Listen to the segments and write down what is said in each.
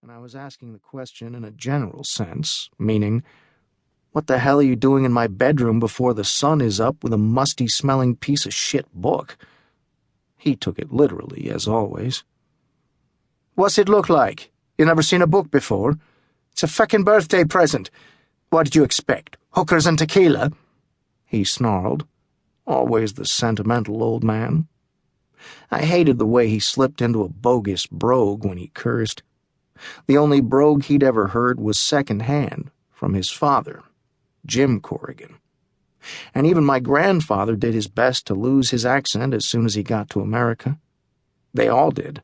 and I was asking the question in a general sense, meaning, what the hell are you doing in my bedroom before the sun is up with a musty-smelling piece of shit book? He took it literally, as always. What's it look like? You never seen a book before? It's a feckin' birthday present. What did you expect? Hookers and tequila? He snarled. Always the sentimental old man. I hated the way he slipped into a bogus brogue when he cursed. The only brogue he'd ever heard was second-hand, from his father, Jim Corrigan. And even my grandfather did his best to lose his accent as soon as he got to America. They all did.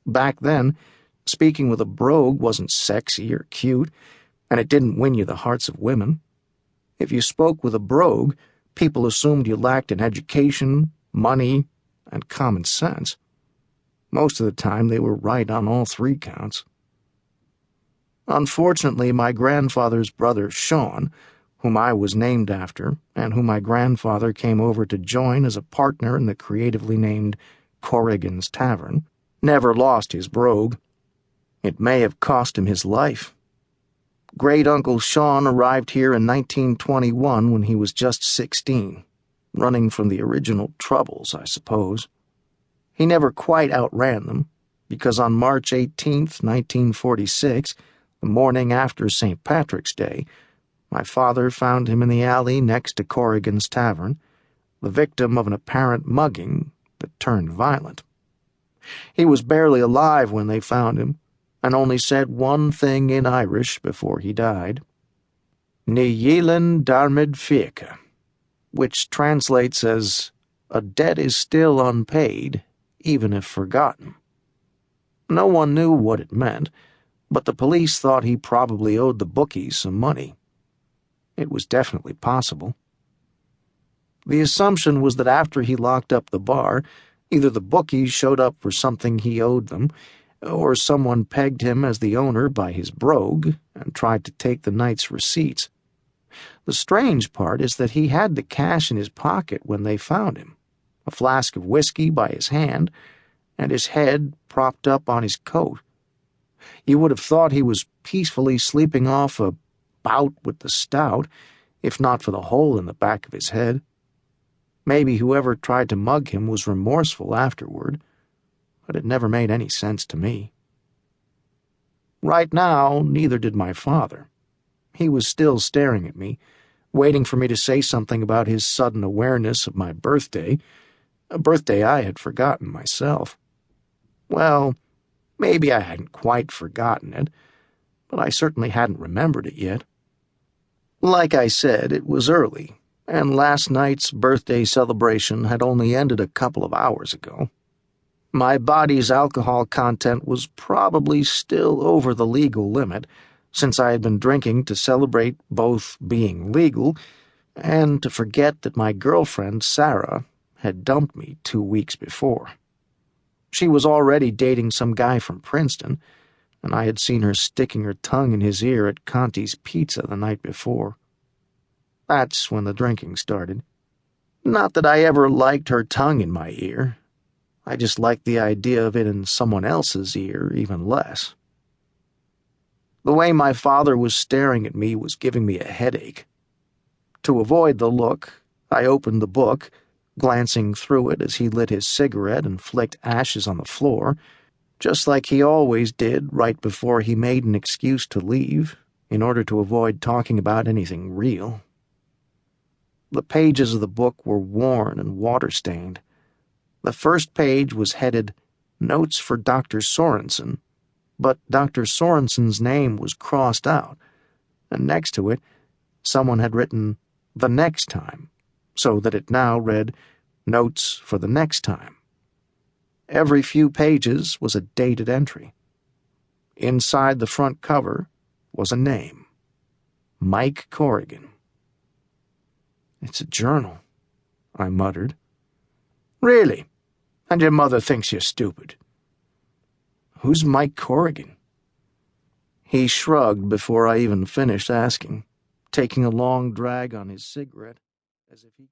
Back then, speaking with a brogue wasn't sexy or cute, and it didn't win you the hearts of women. If you spoke with a brogue, people assumed you lacked in education, money, and common sense. Most of the time, they were right on all three counts. Unfortunately, my grandfather's brother, Sean, whom I was named after, and whom my grandfather came over to join as a partner in the creatively named Corrigan's Tavern, never lost his brogue. It may have cost him his life. Great-Uncle Sean arrived here in 1921 when he was just 16, running from the original Troubles, I suppose. He never quite outran them, because on March 18th, 1946, the morning after St. Patrick's Day, my father found him in the alley next to Corrigan's Tavern, the victim of an apparent mugging that turned violent. He was barely alive when they found him, and only said one thing in Irish before he died. Ní dhialann darmid féice, which translates as, a debt is still unpaid, even if forgotten. No one knew what it meant, but the police thought he probably owed the bookies some money. It was definitely possible. The assumption was that after he locked up the bar, either the bookies showed up for something he owed them, or someone pegged him as the owner by his brogue and tried to take the night's receipts. The strange part is that he had the cash in his pocket when they found him, a flask of whiskey by his hand, and his head propped up on his coat. You would have thought he was peacefully sleeping off a bout with the stout, if not for the hole in the back of his head. Maybe whoever tried to mug him was remorseful afterward, but it never made any sense to me. Right now, neither did my father. He was still staring at me, waiting for me to say something about his sudden awareness of my birthday, a birthday I had forgotten myself. Well, maybe I hadn't quite forgotten it, but I certainly hadn't remembered it yet. Like I said, it was early, and last night's birthday celebration had only ended a couple of hours ago. My body's alcohol content was probably still over the legal limit, since I had been drinking to celebrate both being legal and to forget that my girlfriend, Sarah, had dumped me 2 weeks before. She was already dating some guy from Princeton, and I had seen her sticking her tongue in his ear at Conti's Pizza the night before. That's when the drinking started. Not that I ever liked her tongue in my ear. I just liked the idea of it in someone else's ear even less. The way my father was staring at me was giving me a headache. To avoid the look, I opened the book, glancing through it as he lit his cigarette and flicked ashes on the floor, just like he always did right before he made an excuse to leave, in order to avoid talking about anything real. The pages of the book were worn and water-stained. The first page was headed, Notes for Dr. Sorensen, but Dr. Sorensen's name was crossed out, and next to it, someone had written, The Next Time, so that it now read, Notes for the Next Time. Every few pages was a dated entry. Inside the front cover was a name, Mike Corrigan. It's a journal, I muttered. Really? And your mother thinks you're stupid. Who's Mike Corrigan? He shrugged before I even finished asking, taking a long drag on his cigarette, as if he